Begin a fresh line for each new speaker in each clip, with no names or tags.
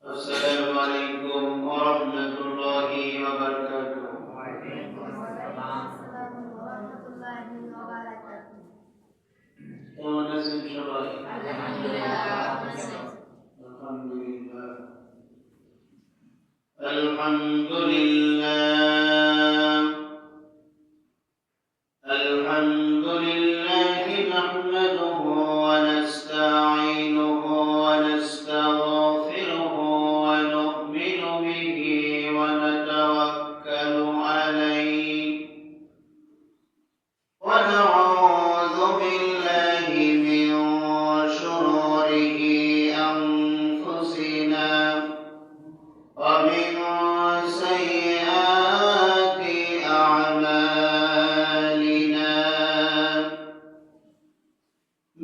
Assalamualaikum warahmatullahi wabarakatuh. কেমন আছেন সবাই? আলহামদুলিল্লাহ নাহমাদুহু ওয়া নাস্তাঈনুহু ওয়া নাস্তাগফিরুহু ওয়া নু'মিনু বিহি ওয়া নাতাওয়াক্কালু আলাইহি ওয়া না'উযু বিল্লাহি মিন শুরুরি আনফুসিনা ওয়া মিন sayyi'ati a'malina.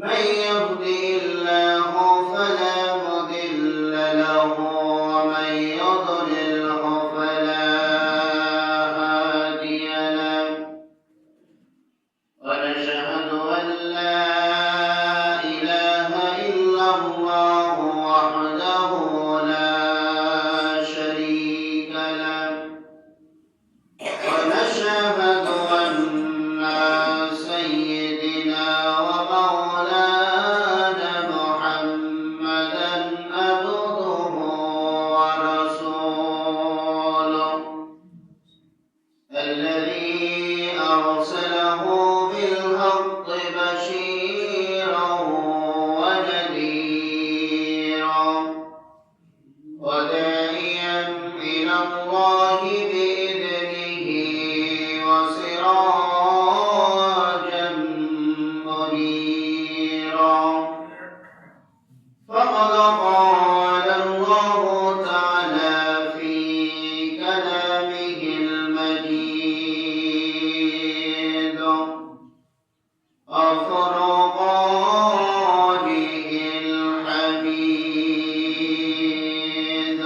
من يهده الله فلا مضل له ومن يضلله فلا هادي له ونشهد أن لا إله إلا الله وحده لا شريك له ونشهد أن سيدنا ومولانا محمدا عبده ورسوله الذي أرسله بالحق بشيرا ونذيرا وداعيا إلى الله بإذنه وسراجا منيرا. فقد قال الله تعالى في كلامه المجيد وفرقانه الحميد.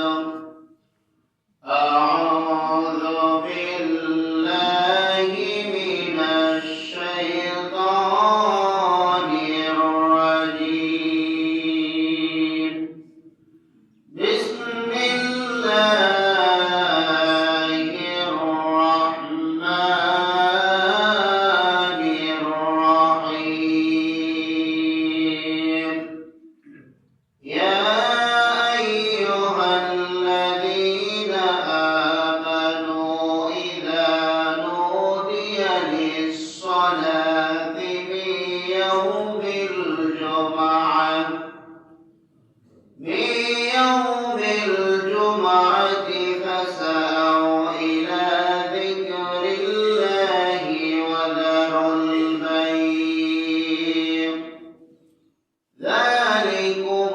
أعوذ بالله من الشيطان الرجيم. بسم الله الرحمن الرحيم. يا أيها الذين آمنوا إذا نودي للصلاة من يوم الجمعة فاسعوا إلى ذكر الله وذروا البيع ذلكم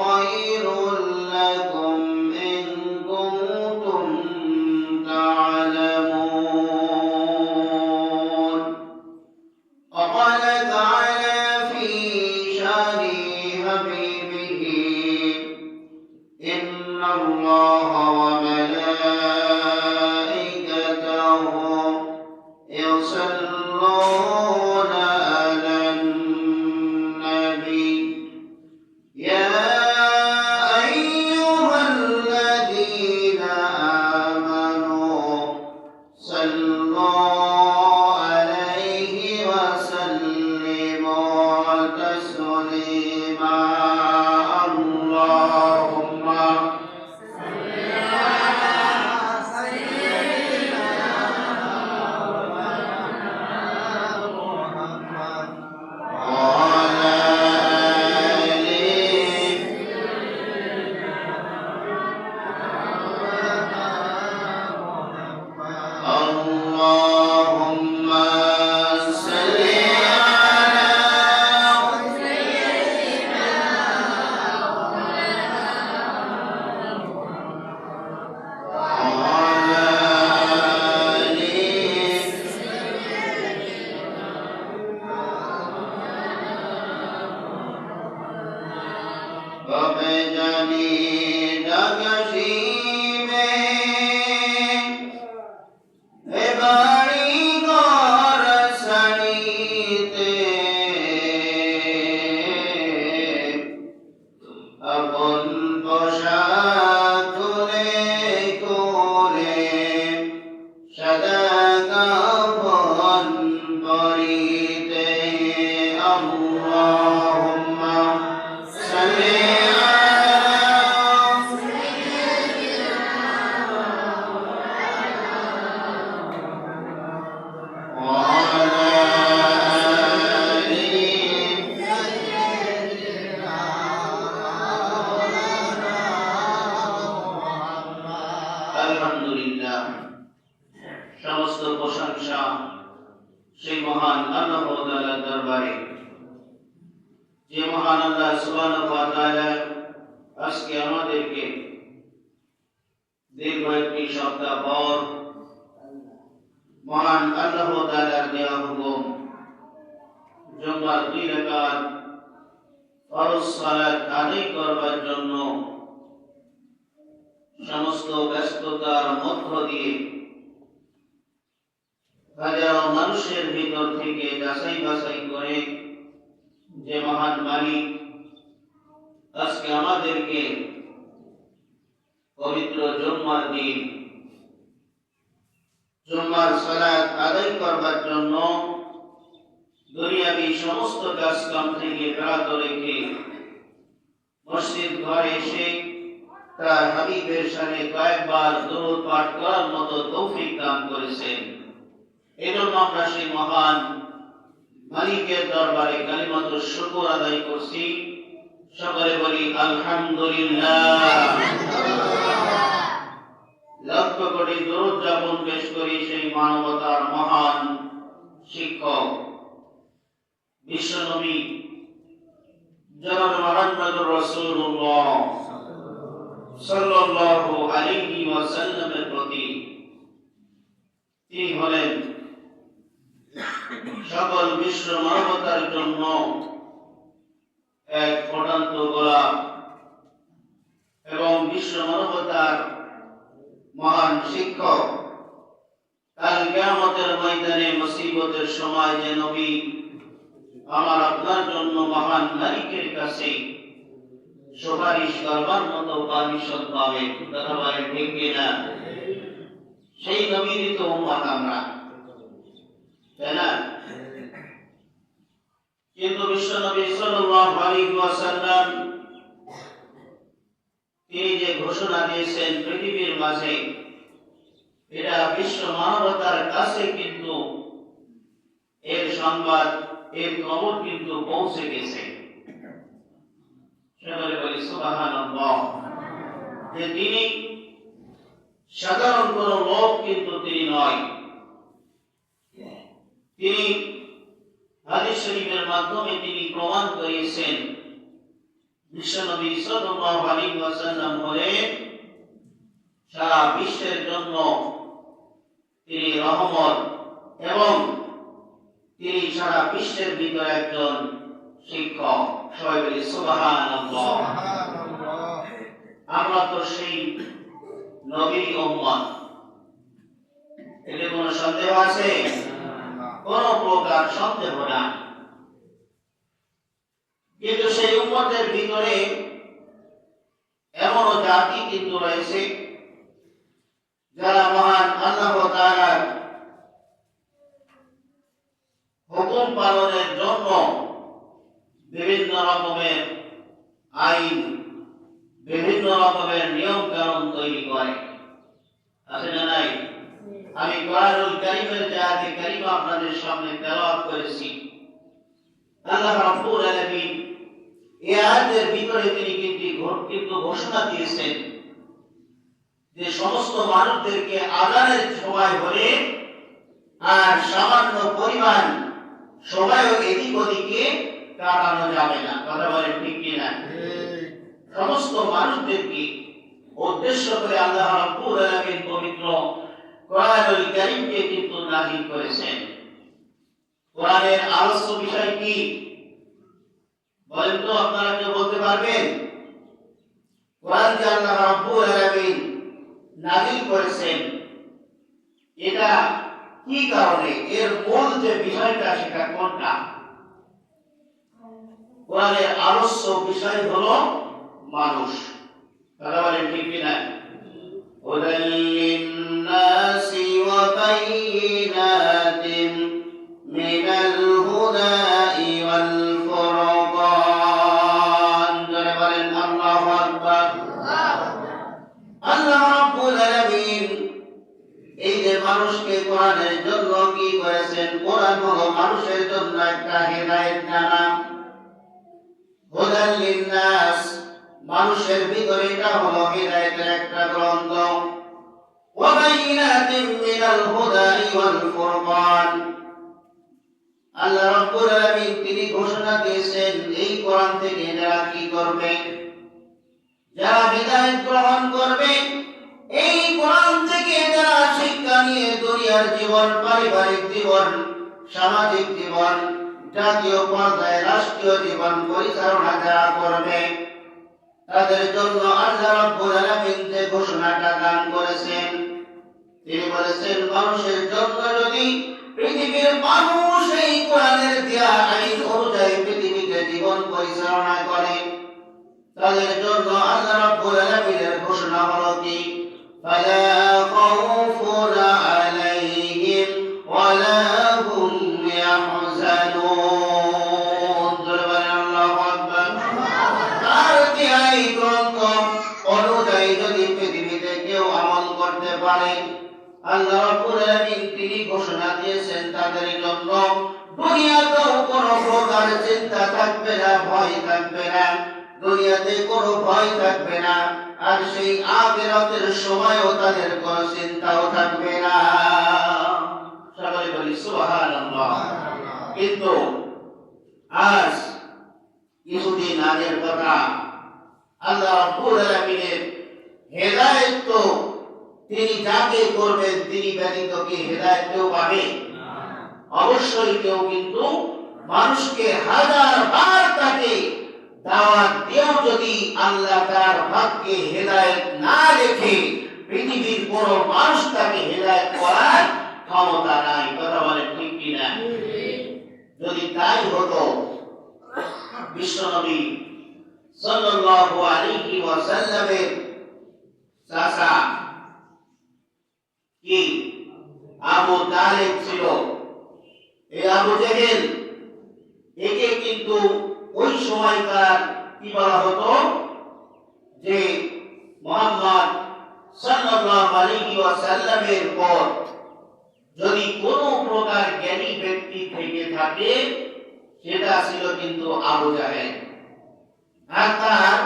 خير لكم إن كنتم تعلمون. وقال تعالى في شان حبيبه إن الله وملائكته يصلون على النبي يا أيها الذين آمنوا صلوا عليه وسلموا تسليما. اللهم صل على আলহামদুলিল্লাহ, সমস্ত প্রশংসা সেই মহান আল্লাহ তাআলার দরবারে, যে মহান আল্লাহ সুবহানাহু ওয়া তাআলা আজকে আমাদেরকে দীর্ঘ একটি সপ্তাহ পর মহান আল্লাহ তাআলার দেওয়া হুকুম জুমার 2 রাকাত ফরজ সালাত আদায় করবার জন্য সমস্ত ব্যস্ততার মধ্য দিয়ে হাজারো মানুষের ভিতর থেকে যাচাই বাছাই করে যে মহান মালিক আজকে আমাদেরকে পবিত্র জুম্মার দিন জুম্মার সালাত আদায় করবার জন্য দুনিয়াবী সমস্ত কাজকাম থেকে বিরত রেখে মসজিদ ঘরে এসে তার হাবিবের সাথে কয়েকবার দরুদ পাঠ করার মতো তৌফিক দান করেছেন। এজন্য আমরা সেই মহান মালিকের দরবারে কালিমাতুশ শুকর আদায় করছি। সকলে বলি আলহামদুলিল্লাহ। লক্ষ কোটি দরুদ যাপন পেশ করি সেই মানবতার মহান শিক্ষক বিশ্বনবী জনাব মুহাম্মদুর রাসূলুল্লাহ সাল্লাল্লাহু আলাইহি ওয়াসাল্লামের প্রতি তিনি হলেন সকল বিশ্ব মানবতার জন্য এক ফুটন্ত গোলাপ এবং বিশ্ব মানবতার মহান শিক্ষক। কাল কিয়ামতের ময়দানে মুসিবতের সময় যে নবী আমার আপনার জন্য মহান মালিকের কাছে সুপারিশ করবার মতো পারমিশন পাবে, কথা বলেন ঠিক কিনা? সেই নবীরই তো উম্মত আমরা, তাই না? কিন্তু বিশ্বনবী সাল্লাল্লাহু আলাইহি ওয়াসাল্লাম তিনি যে ঘোষণা দিয়েছেন পৃথিবীর মাঝে, এটা বিশ্ব মানবতার কাছে কিন্তু এর সংবাদ, এর খবর কিন্তু পৌঁছে গেছে। সকলে বলি সুবহানাল্লাহ। যে তিনি সাধারণ কোন লোক কিন্তু তিনি নয়। তিনি হাদিস শরীফের মাধ্যমে তিনি প্রমাণ করিয়েছেন বিশ্বনবী সাল্লাল্লাহু আলাইহি ওয়াসাল্লাম হলেন সারা বিশ্বের জন্য তিনি রহমত এবং তিনি সারা বিশ্বের ভিতরে একজন শিক্ষক। সবাই বলি সুবহানাল্লাহ। আমরা তো সেই নবীর উম্মত, এতে কোনো সন্দেহ আছে? কোন প্রকার সন্দেহ নাই। কিন্তু সেই উম্মতের ভিতরে এমন জাতি কিন্তু রয়েছে যারা মহান আল্লাহ তাআলার হুকুম পালনের জন্য বিভিন্ন রকমের আইন, বিভিন্ন রকমের নিয়ম কানুন তৈরি করে, আছে না নাই? আমি কোরআনুল কারীমের যে আয়াতে কারীমা আপনাদের সামনে তেলাওয়াত করেছি, আল্লাহ রাব্বুল আলামিন এই আয়াতের ভিতরে তিনি কিন্তু ঘোষণা দিয়েছেন যে সমস্ত মানুষদেরকে আযানের সময় হলে আর সামান্য পরিমাণ সময়ও এদিক ওদিকে কাটানো যাবে না, কথা বলেন ঠিক কিনা? সমস্ত মানুষদেরকে উদ্দেশ্য করে আল্লাহ রাব্বুল আলামিন পবিত্র কোরআনুল কারীমকে কিন্তু নাযিল করেছেন। কোরআনের আলোচ্য বিষয় কি বলেন তো? আপনারা কেউ বলতে পারবেন? কোরআনকে আল্লাহ রাব্বুল আলামিন নাযিল করেছেন, এটা কি কারণে? এর মূল যে বিষয়টা সেটা কোনটা? কোরআনের আলোচ্য বিষয় হলো মানুষ, কথা বলেন ঠিক কিনা? হুদাল লিন-নাসি ওয়া বায়িনাতিন মিনাল হুদাই ওয়াল ফুরকান। যারা বলেন আল্লাহু আকবার। আল্লাহ রাব্বুল আলামিন এই যে মানুষকে কোরআনের জন্য কি করেছেন? কোরআন হলো মানুষের জন্য একটা হেদায়েত জানা। হুদাল লিন-নাস, মানুষের ভিতরে এটা হলো হেদায়েতের একটা গ্রন্থ। وبينات من الهدى والفرقان আল্লাহ রাব্বুল আলামিন তিনি ঘোষণা দিয়েছেন এই কোরআন থেকে যারা কি করবে, যারা হিদায়াত গ্রহণ করবে, এই কোরআন থেকে যারা শিক্ষা নিয়ে দুনিয়ার জীবন, পারিবারিক জীবন, সামাজিক জীবন, জাতীয় পর্যায়ে রাষ্ট্রীয় জীবন পরিচালনা যারা করবে, তাদের জন্য আল্লাহ রাব্বুল আলামিন যে ঘোষণাটা দান করেছেন, তিনি বলেছেন মানুষের জন্য যদি পৃথিবীর মানুষ এই কোরআনের দেয়া আইন অনুযায়ী পৃথিবীতে জীবন পরিচালনা করে, তাদের জন্য আল্লাহ রাব্বুল আলামিনের ঘোষণা হলো কি, ফালা খাউফুন আলাইহিম ওয়ালা হুম ইয়াহজানুন। আল্লাহু আকবার। তার দেয়া গ্রন্থ অনুযায়ী যদি পৃথিবীতে কেউ আমল করতে পারে, আল্লাহ রাব্বুল আলামিন তিনি ঘোষণা দিয়েছেন তাদের জন্য দুনিয়াতেও কোনো প্রকার চিন্তা থাকবে না, ভয় থাকবে না, দুনিয়াতে কোনো ভয় থাকবে না, আর সেই আখিরাতের সময়ও তাদের কোনো চিন্তাও থাকবে না। সবাই বলি সুবহানাল্লাহ। কিন্তু আজ কিছুদিন আগের কথা, আল্লাহ রাব্বুল আলামিনের হেদায়েত তো তিনি যাকে করবেন তিনি ব্যতীত কি হেদায়েত কেউ পাবে? অবশ্যই কেউ, কিন্তু মানুষকে হাজার বার তাকে দাওয়াত দিয়েও যদি আল্লাহ তার ভাগ্যে হেদায়েত না রেখে পৃথিবীর কোন মানুষ তাকে হেদায়েত করার ক্ষমতা নাই। কথা বলে ঠিক কিনা? যদি তাই হতো, বিশ্বনবী সাল্লাল্লাহু আলাইহি ওয়াসাল্লামের চাচা কি আবু তালেব ছিল, এই আবু জেহেল, একে কিন্তু ওই সময়কার কি বলা হতো যে মুহাম্মদ সাল্লাল্লাহু আলাইহি ওয়াসাল্লামের পর যদি কোনো প্রকার জ্ঞানী ব্যক্তি থেকে থাকে সেটা ছিল কিন্তু আবু জাহেল। আর তার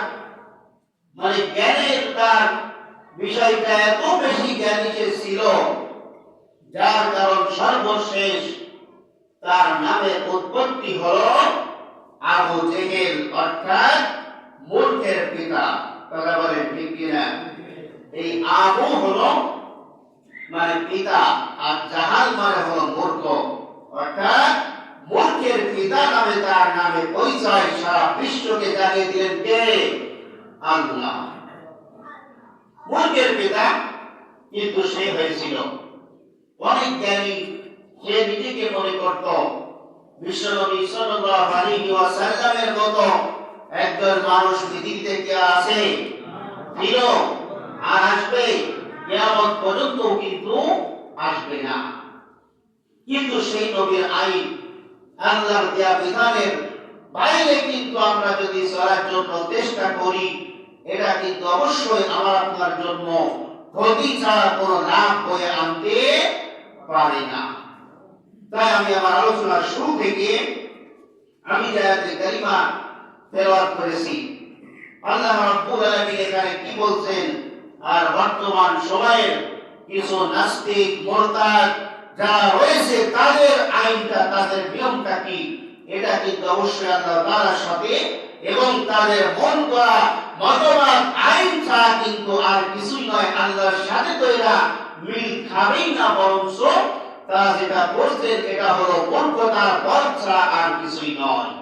মানে জ্ঞানের তার বিষয়টা এত বেশি জ্ঞানী ছিল, যার কারণ সর্বশেষ তার নামের উৎপত্তি হলো আবু জেহেল, অর্থাৎ মূর্খের পিতা। কথা বলেন ঠিক কিনা? এই আবু হলো মানে পিতা, আর জাহাল মানে হলো মূর্খ, অর্থাৎ মূর্খের পিতা নামে তার নামে পরিচয় সারা বিশ্বকে জানিয়ে দিলেন কে? আল্লাহ। মূর্খের পিতা, কিন্তু সে হয়েছিল অনেক জ্ঞানী। সে নিজেকে মনে করত বিশ্বনবী সাল্লাল্লাহু আলাইহি ওয়াসাল্লামের মতো একজন মানুষ পৃথিবীতে কে আছে? ছিল, আর আসবে, কিয়ামত পর্যন্ত কিন্তু আসবে না। কিন্তু সেই নবীর আইন, আল্লাহর দেয়া বিধানের বাইরে কিন্তু আমরা যদি চলার জন্য চেষ্টা করি, এটা কিন্তু অবশ্যই আমার আপনার জন্য ক্ষতি ছাড়া কোনো লাভ বয়ে আনতে পারে না। তাই আমি আমার আলোচনার শুরু থেকে আমি যে আয়াতে কারিমা তেলাওয়াত করেছি, আল্লাহ রাব্বুল আলামিন এখানে কি বলছেন, আর বর্তমান সময়ের কিছু নাস্তিক মুরতাদ যারা রয়েছে তাদের আইনটা, তাদের নিয়মটা কি, এটা কিন্তু অবশ্যই আল্লাহ তাআলার সাথে এবং তাদের মন করা মতবাদ আইন ছাড়া কিন্তু আর কিছুই নয়। আল্লাহর সাথে তো এরা মিল খাবেই না, বরঞ্চ তারা যেটা করছেন এটা হলো মূর্খতার পথ ছাড়া আর কিছুই নয়।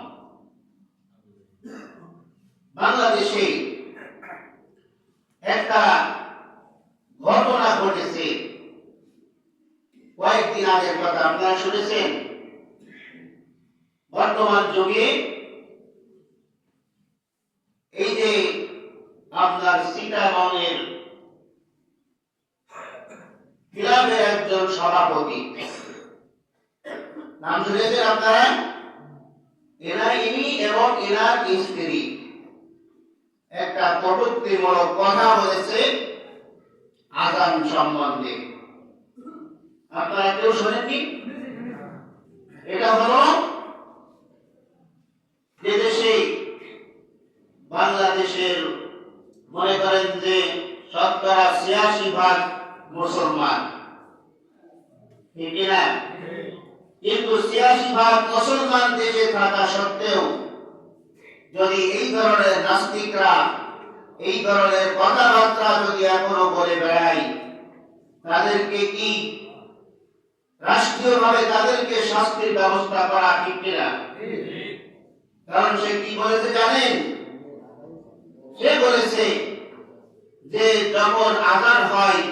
বাংলাদেশে একটা ঘটনা ঘটেছে, কয়েকদিন আগের কথা, আপনারা শুনেছেন। বর্তমান যুগে এই যে আপনার চিটাগংয়ের ক্লাবের একজন সভাপতি, নাম শুনেছেন আপনারা? ইনি এবং এনার স্ত্রী একটা কটূক্তিমূলক কথা বলেছে আযান সম্বন্ধে। আপনারা কেউ শোনেননি? এটা হলো যে দেশে বাংলাদেশের মনে করেন যে 86% মুসলমান, ঠিক কিনা? কিন্তু ৮৬% মুসলমান দেশে থাকা সত্ত্বেও যদি এই ধরনের নাস্তিকরা এই ধরনের কথাবার্তা যদি এখনো বলে বেড়ায়, তাদেরকে কি রাষ্ট্রীয়ভাবে তাদেরকে শাস্তির ব্যবস্থা করা ঠিক কিনা? কারণ সে কি বলেছে জানেন? সে বলেছে যে যখন আযান হয়,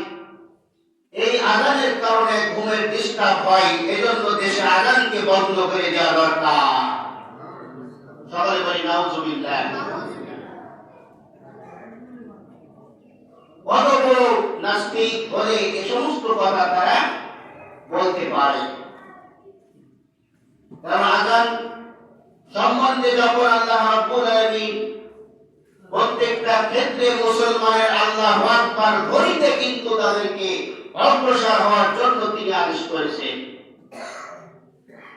এই আযানের কারণে ঘুমের ডিস্টার্ব হয়, এজন্য দেশে আযানকে বন্ধ করে দেওয়া দরকার। সকলে বলি নাউজুবিল্লাহ। কত বড় নাস্তিক হলে এই সমস্ত কথা তারা বলতে পারে? কারণ আযান সম্বন্ধে যখন আল্লাহ রাব্বুল আলামিন প্রত্যেকটা ক্ষেত্রে মুসলমানের আল্লাহু আকবার ধ্বনিতে কিন্তু তাদেরকে অগ্রসর হওয়ার জন্য তিনি আদেশ করেছেন।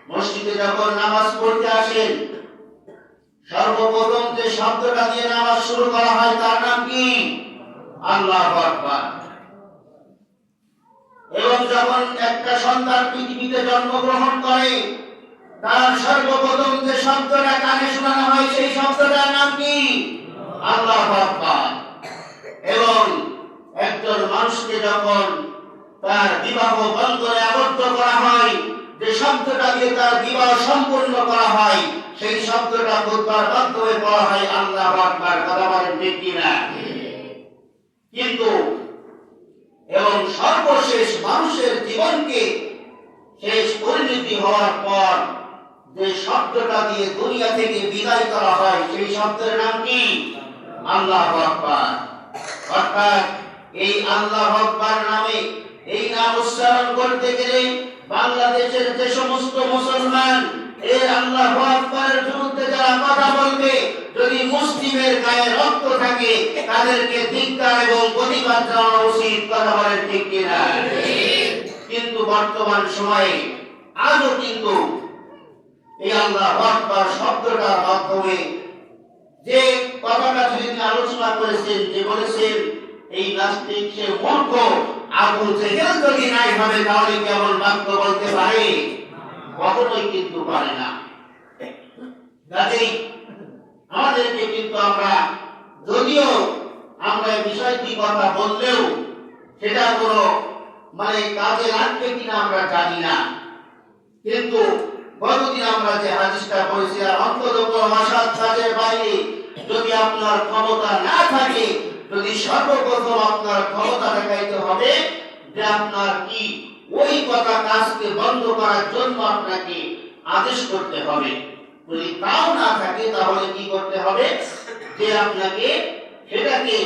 মসজিদে যখন নামাজ পড়তে আসেন, সর্বপ্রথম যে শব্দটা দিয়ে নামাজ শুরু করা হয় তার নাম কি? আল্লাহু আকবার। এবং যখন একটা সন্তান পৃথিবীতে জন্মগ্রহণ করে, তার সর্বপ্রথম যে শব্দটা কানে শোনানো হয় সেই শব্দটার নাম কি? আল্লাহু আকবার। এবং একজন মানুষকে যখন তার বিবাহ বন্ধনে আবদ্ধ করা হয়, যে শব্দটা দিয়ে তার বিবাহ সম্পূর্ণ করা হয়, সেই শব্দটা খুতবার মাধ্যমে বলা হয় আল্লাহু আকবার। কথা বলেন ঠিক কিনা? কিন্তু এবং সর্বশেষ মানুষের জীবনকে শেষ পরিণতি হওয়ার পর যে শব্দটা দিয়ে দুনিয়া থেকে বিদায় করা হয় সেই শব্দের নাম কি? আল্লাহু আকবার। অর্থাৎ এই আল্লাহু আকবার নামে এই নাম উচ্চারণ করতে গেলে বাংলাদেশের যে সমস্ত মুসলমান এই আল্লাহু আকবারের বিরুদ্ধে যারা কথা বলবে, যদি মুসলিমের গায়ে রক্ত থাকে তাদেরকে ধিক্কার এবং প্রতিবাদ জানানো উচিত। কথা বলেন ঠিক কিনা? কিন্তু বর্তমান সময়ে আজও কিন্তু এই আল্লাহু আকবার শব্দটার মাধ্যমে যে কথাটা সেদিন আলোচনা করেছেন, যে বলেছেন এই নাস্তিক সে মূর্খ, আবু জেহেল যদি নাই হবে তাহলে কেমন বাক্য বলতে পারে? কখনোই কিন্তু পারে না। কাজেই আমাদেরকে কিন্তু আমরা যদিও আমরা বিষয়টি কথা বললেও সেটা কোনো কাজে লাগবে কিনা আমরা জানি না, কিন্তু গতদিন আমরা যে হাদিসটা পড়েছি, আর অন্তত অসৎ কাজের বাইরে যদি আপনার ক্ষমতা না থাকে, যদি সর্বপ্রথম আপনার ক্ষমতা দেখাইতে হবে যে আপনার কি ওই কথা কাজকে বন্ধ করার জন্য আপনাকে আদেশ করতে হবে। যদি তাও না থাকে তাহলে কি করতে হবে? যে আপনাকে সেটাকে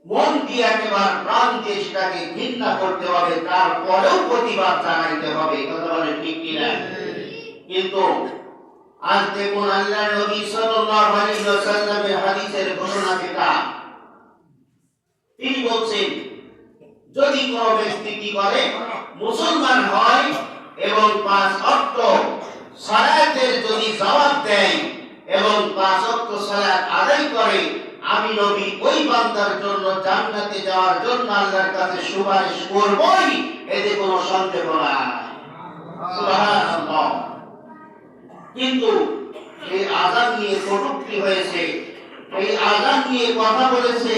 মন দিয়ে একেবারে প্রাণ দিয়ে সেটাকে ঘৃণা করতে হবে, তারপরেও প্রতিবাদ জানাইতে হবে। কথা বলে ঠিক কিনা? কিন্তু আজ দেখুন আল্লাহর নবী সাল্লাল্লাহু আলাইহি ওয়াসাল্লামের হাদিসের ঘোষণা যেটা, তিনি বলছেন যদি কোন ব্যক্তি কি করে, মুসলমান হয় এবং ৫ ওয়াক্ত সালাতের যদি জবাব দেয় এবং ৫ ওয়াক্ত সালাত আদায় করে, আমি নবী ওই বান্দার জন্য জান্নাতে যাওয়ার জন্য আল্লাহর কাছে সুপারিশ করবই, এতে কোনো সন্দেহ নাই। সুবহানাল্লাহ। কিন্তু এই আযান নিয়ে কটূক্তি হয়েছে, এই আযান নিয়ে কথা বলেছে,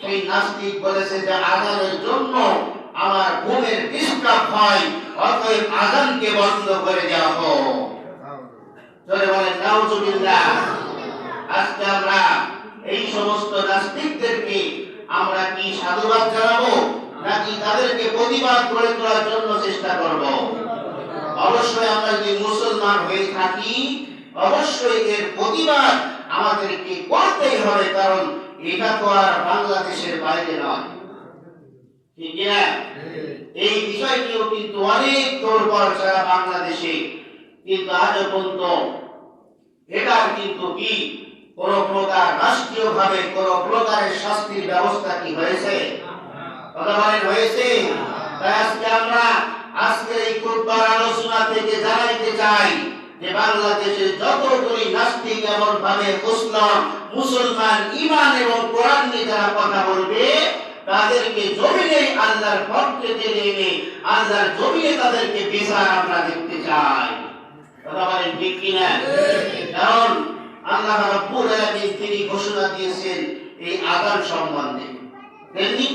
সেই নাস্তিক বলেছে যে আযানের জন্য আমার ঘুমের ডিস্টার্ব হয়, অতএব আযানকে বন্ধ করে দেওয়া হোক। জোরে বলেন নাউজুবিল্লাহ। আজকে আমরা এই সমস্ত নাস্তিকদেরকে আমরা কি সাধুবাদ জানাবো, নাকি তাদেরকে প্রতিবাদ করে তোলার জন্য চেষ্টা করব? অবশ্যই আমরা যদি মুসলমান হয়ে থাকি, অবশ্যই এর প্রতিবাদ আমাদেরকে করতেই হবে, কারণ এটা তো আর বাংলাদেশের বাইরে নয়, ঠিক না? এই বিষয়টিও কিন্তু অনেক তোড়জোড় সারা বাংলাদেশে, কিন্তু আজ পর্যন্ত এটা কিন্তু কি কোন প্রকার রাষ্ট্রীয়ভাবে কোন প্রকারের শাস্তির ব্যবস্থা কি হয়েছে? কথা বলেন হয়েছে? তাই আজকে আমরা আজকের এই খুতবার আলোচনা থেকে জানাইতে চাই যে বাংলাদেশের যতগুলি নাস্তিক এমন ভাবে মুসলমান ঈমান এবং কোরআন নিয়ে যারা কথা বলবে, তাদেরকে জমিনে আল্লাহর পক্ষে টেনে এনে আল্লাহর জমিনে তাদেরকে বিচার আমরা দেখতে চাই। কথা বলেন ঠিক কিনা? কারণ আল্লাহ রাব্বুল আলামিন তিনি ঘোষণা দিয়েছেন এই আযাব সম্বন্ধে। তেমনি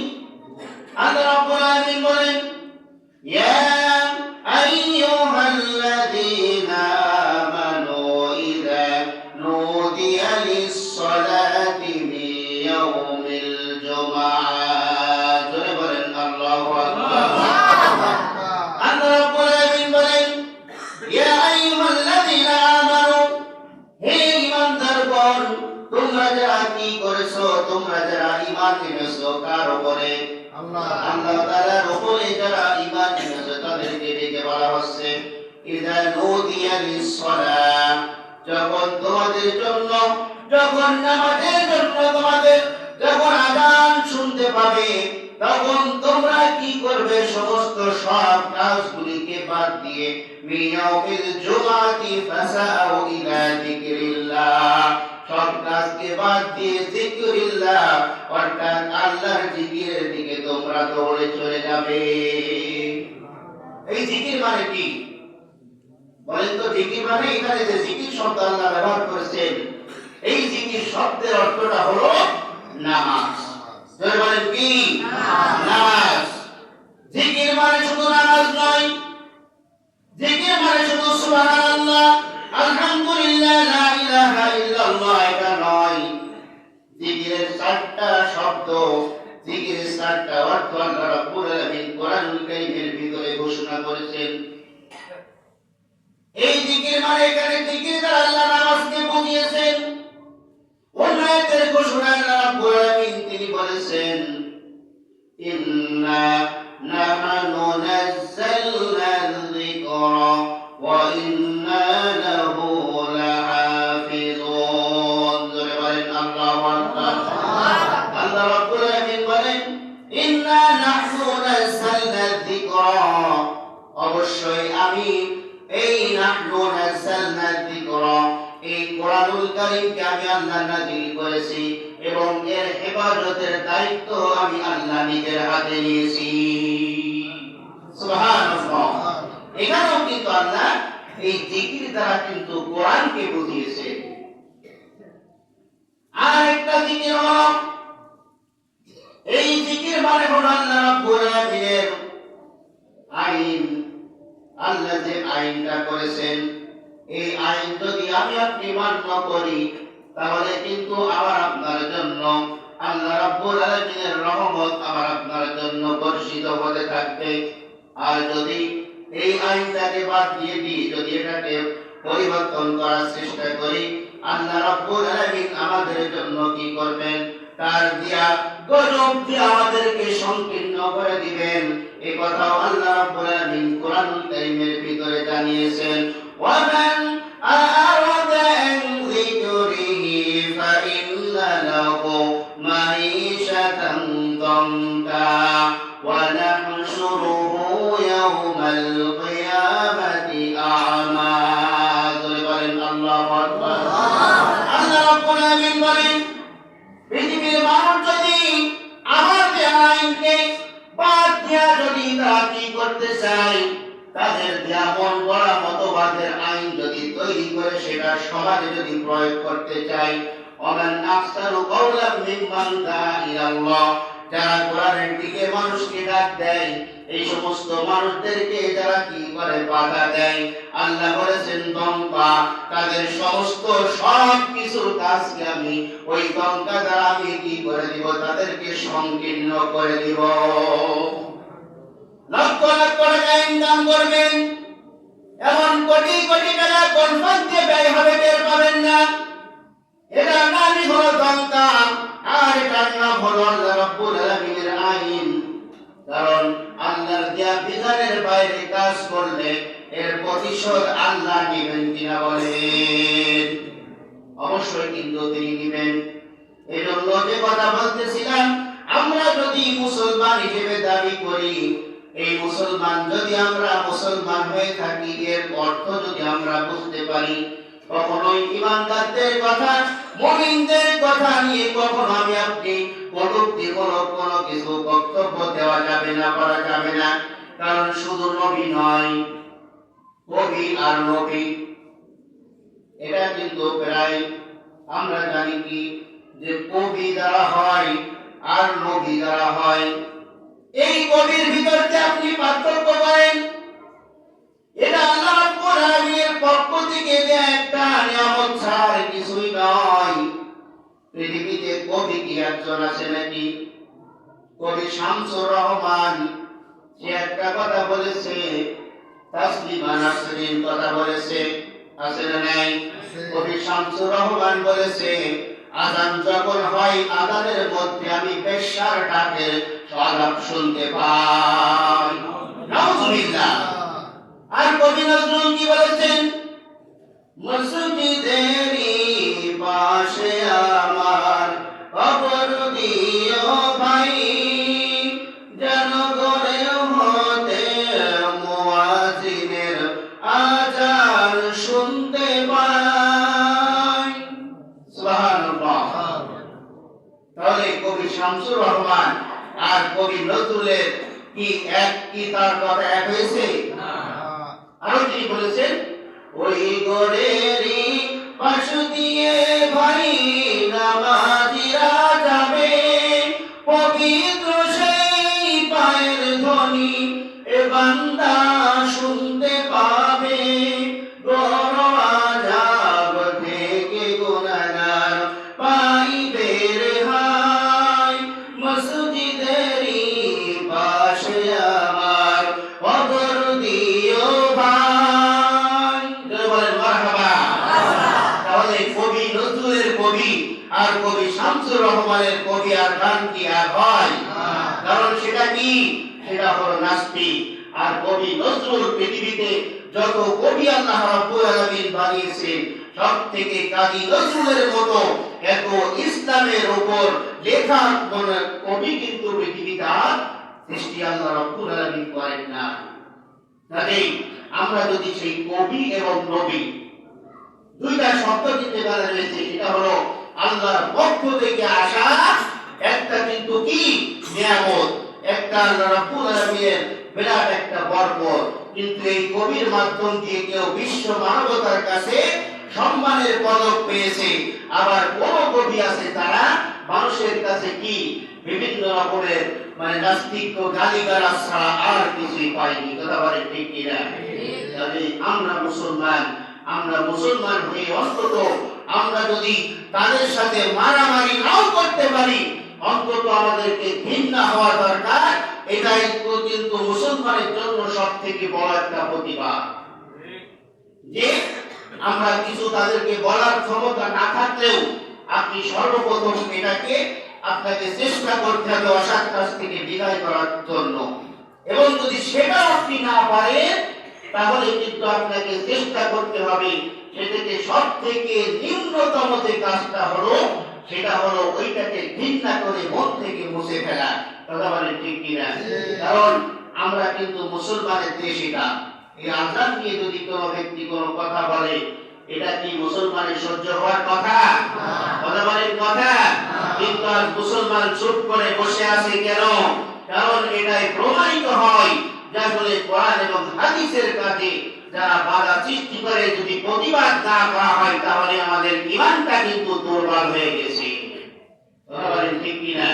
আল্লাহ রাব্বুল আলামিন বলেন, ইয়া আইয়ুহাল্লাযীনা আমানু ইযা নুদিয়া লিস-সালাতি মিন ইয়াউমিল জুমআহ, জোরে বলেন আল্লাহু আকবার। আল্লাহ রাব্বুল আলামিন বলেন, ইয়া আইয়ুহাল্লাযীনা আমানু, হে ঈমানদারগণ, তোমরা যারা কি করেছো, তোমরা যারা ঈমান এনেছো কার উপরে? আল্লাহ তাআলার উপরে যারা ঈমান এনেছো তাদেরকে ডেকে বলা হচ্ছে ইযা নুদিয়া লিস-সালাহ, যখন তোমাদের জন্য, যখন নামাজের জন্য তোমাদের যখন আযান শুনতে পাবে, তখন তোমরা কি করবে? সমস্ত সব কাজগুলিকে বাদ দিয়ে মিয়াউমিল জুমআতি ফাসাউ ইলা যিকরিল্লাহ, সব কাজকে বাদ দিয়ে যিকরিল্লাহ অর্থাৎ আল্লাহর জিকিরের দিকে তোমরা দৌড়ে চলে যাবে। এই জিকির মানে কি বলেন তো? জিকির মানে এখানে যে জিকির শব্দ আল্লাহ ব্যবহার করেছেন, এই জিকির শব্দের অর্থটা হলো নামাজ। জোরে বলেন কি? নামাজ। জিকির মানে শুধু নামাজ নয়, জিকির মানে শুধু সুবহানাল্লাহ, আলহামদুলিল্লাহ, লা ইলাহা ইল্লাল্লাহ এটা নয়। জিকিরের চারটা শব্দ, জিকিরের চারটা অর্থ আল্লাহ রাব্বুল আলামিন কোরআনুল কারীমের ভিতরে ঘোষণা করেছেন। এই জিকির মানে এখানে জিকির দ্বারা আল্লাহ নামাজকে বুঝিয়েছেন। অন্য আয়াতের ঘোষণা আল্লাহ রাব্বুল আলামিন তিনি বলেছেন, ইন্না নাহনু নাযালনা যিকরা ওয়া ইন্না লাহু লাহাফিজুন, জোরে বলেন আল্লাহু আকবার। আল্লাহ রাব্বুল আলামিন বলেন, ইন্না নাহনু নাযালনা যিকরা, অবশ্যই আমি এই নাহনু নাযালনা যিকরা, এই কোরআনুল কারীমকে আমি আল্লাহ নাযিল করেছি এবং এর হেফাজতের দায়িত্ব আমি আল্লাহ নিজের হাতে নিয়েছি। সুবহানাল্লাহ। এখানেও কিন্তু আল্লাহ এই জিকির দ্বারা কিন্তু কোরআনকে বুঝিয়েছে। আর একটা জিকির হলো, এই জিকির মানে হলো আল্লাহ রাব্বুল আলামিনের আইন। আল্লাহ যে আইনটা করেছেন, এই আইন যদি আমি আপনি মান্য করি, তাহলে কিন্তু আমার আপনার জন্য আল্লাহ রাব্বুল আলামিনের রহমত আমার আপনার জন্য বর্ষিত হতে থাকবে। আর যদি এই আইনটাকে বাদ দিয়ে দিই, যদি এটাকে পরিবর্তন করার চেষ্টা করি, আল্লাহ রাব্বুল আলামিন আমাদের জন্য কি করবেন? তার দিয়া গজব দিয়ে আমাদেরকে সংকীর্ণ করে দিবেন। এই কথাও আল্লাহ রাব্বুল আলামিন কোরআনুল কারীমের ভিতরে জানিয়েছেন। ومن أعرض عن ذكره فإن له معيشة ضنكا ونحشره يوم القيامة أعمى, الله أكبر। আল্লাহ রাব্বুল আলামিন বলেন, পৃথিবীর মানুষ যদি আমার যে আইনকে বাদ দিয়া যদি তারা কি করতে চায়, তাদের দেয়া মন গড়া মতবাদের আইন যদি তৈরি করে সেটা সমাজে যদি প্রয়োগ করতে চায়, ওমান আকসারু কাওলাম মিম্মান দা ইলাল্লাহ, যারা কোরআনের দিকে মানুষকে ডাক দেয়, এই সমস্ত মানুষদেরকে যারা কি করে বাধা দেয়, আল্লাহ বলেছেন দঙ্কা, তাদের সমস্ত সব কিছুর কাজকে আমি ওই দঙ্কা দ্বারা আমি কি করে দিব? তাদেরকে সংকীর্ণ করে দিব। লক্ষ লক্ষ টাকা ইনকাম করবেন, এমন কোটি কোটি টাকা কোন পথে ব্যয় হবে টের পাবেন না। এটা নামই হলো দঙ্কা, আর এটার নাম হলো আল্লাহ রাব্বুল আলামিনের আইন। কারণ আল্লাহর দেয়া বিধানের বাইরে কাজ করলে এর প্রতিশোধ আল্লাহ নেবেন কিনা বলেন? অবশ্যই কিন্তু তিনি নেবেন। এজন্য যে কথা বলতেছিলাম, আমরা যদি মুসলমান হিসেবে দাবি করি, এই মুসলমান যদি আমরা মুসলমান হয়ে থাকি, এর অর্থ যদি আমরা বুঝতে পারি, কখনোই ঈমানদারদের কথা, মুমিনদের কথা নিয়ে কখনো আমি আপনি কটূক্তি কোনো কিছু বক্তব্য দেওয়া যাবে না, করা যাবে না। কারণ শুধু নবী নয়, কবি আর নবী, এটা কিন্তু প্রায় আমরা জানি কি যে কবি যারা হয় আর নবী যারা হয়, এই কবির ভিতরতে আপনি পার্থক্য করেন। এটা আল্লাহ রাব্বুল আলামিনের পক্ষ থেকে দেয়া একটা নিয়ামত ছাড়া কিছুই নয়। পৃথিবীতে কবি কি একজন আছে নাকি? কবি শামসুর রহমান, সে একটা কথা বলেছে, তাসলিমা নাসরিন কথা বলেছে, আছে না নাই? কবি শামসুর রহমান বলেছে, আযান যখন হয় আযানের মধ্যে আমি বেশ্যার ডাকের আলাপ শুনতে পাই। নাউযুবিল্লাহ। আর কবি নজরুল কি বলেছেন? মসজিদেরই পাশে আমার কবর দিও ভাই, যেন গড়ে হতে মুয়াজ্জিনের আযান শুনতে পাই। সুবহানাল্লাহ। তাহলে কবি শামসুর রহমান আর কবি নজরুলের কি তার কথা এক হয়েছে? আরো তিনি বলেছেন, ওই গড়েরই পাশ দিয়ে ভাই নামাজিরা যাবে, পবিত্র সেই পায়ের ধ্বনি এ বান্দা শুনতে পাবে, গর আযাব থেকে গুনাহগার পাইবে রেহাই, মসজিদেরই পাশে আমার কবর দিও ভাই। বলেন মারহাবা। তাহলে কবি নজরুলের কবি আর কবি শামসুর রহমানের কবি আর গান কি আর হয়? কারণ সেটা কি? সেটা হলো নাস্তিক। আর কবি নজরুল পৃথিবীতে যত কবি আল্লাহ রাব্বুল আলামিন বানিয়েছেন, সব থেকে কাজী নজরুলের মতো এত ইসলামের উপর লেখা কবি কিন্তু পৃথিবীতে আর সৃষ্টি আল্লাহ রাব্বুল আলামিন করেন না। কাজেই আমরা যদি সেই কবি এবং নবী দুইটা শব্দ কিন্তু এখানে রয়েছে, এটা হলো আল্লাহর পক্ষ থেকে আসা একটা কিন্তু কি নিয়ামত, একটা আল্লাহ রাব্বুল আলামিনের বিরাট একটা বরকত। কিন্তু এই কবির মাধ্যম দিয়ে কেউ বিশ্ব মানবতার কাছে সম্মানের পদক পেয়েছে। আবার কোন কবি আছে তারা মানুষের কাছে কি বিভিন্ন রকমের নাস্তিক গালিগালাজ ছাড়া আর কিছুই পায়নি। কথা বলে ঠিক কিনা? তাহলে আমরা মুসলমান হয়ে অন্তত আমরা যদি তাদের সাথে মারামারি নাও করতে পারি, অন্তত আমাদেরকে ঘৃণা হওয়া দরকার। এটাই কিন্তু মুসলমানের জন্য সব থেকে বড় একটা প্রতিবাদ, যে আমরা কিছু তাদেরকে বলার ক্ষমতা না থাকলেও আপনি সর্বপ্রথম এটাকে আপনাকে চেষ্টা করতে হবে অসৎ কাজ থেকে বিদায় করার জন্য। এবং যদি সেটা আপনি না পারেন, তাহলে কিন্তু আপনাকে চেষ্টা করতে হবে সেটাকে সব থেকে নিম্নতম যে কাজটা হলো সেটা হলো ওইটাকে ঘৃণা করে মন থেকে মুছে ফেলা। কথা বলেন ঠিক কিনা? কারণ আমরা কিন্তু মুসলমানের দেশ। এটা এই আযান নিয়ে যদি কোনো ব্যক্তি কোনো কথা বলে, এটা কি মুসলমানের সহ্য হওয়ার কথা? কথা বলেন কথা। কিন্তু আজ মুসলমান চুপ করে বসে আছে কেন? কারণ এটাই প্রমাণিত হয় যে আসলে কোরআন এবং হাদিসের কাছে যারা বাধা সৃষ্টি করে যদি প্রতিবাদ না করা হয়, তাহলে আমাদের ঈমানটা কিন্তু দুর্বল হয়ে গেছে। কথা বলেন ঠিক কিনা?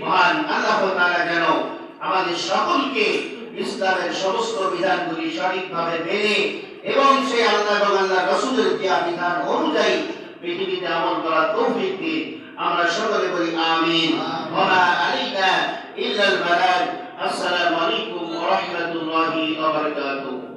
মহান আল্লাহ তাআলা যেন আমাদের সকলকে ইসলামের সমস্ত বিধানগুলি সঠিকভাবে মেনে এবং সেই আল্লাহ এবং আল্লাহ রাসূলের দেয়া বিধান অনুযায়ী পৃথিবীতে আমল করার তৌফিক দিন। আমরা সকলে বলি আমিন। ওয়া মা আলাইনা ইল্লাল বালাগ। আসসালামু আলাইকুম ওয়া রাহমাতুল্লাহি ওয়া বারাকাতুহু।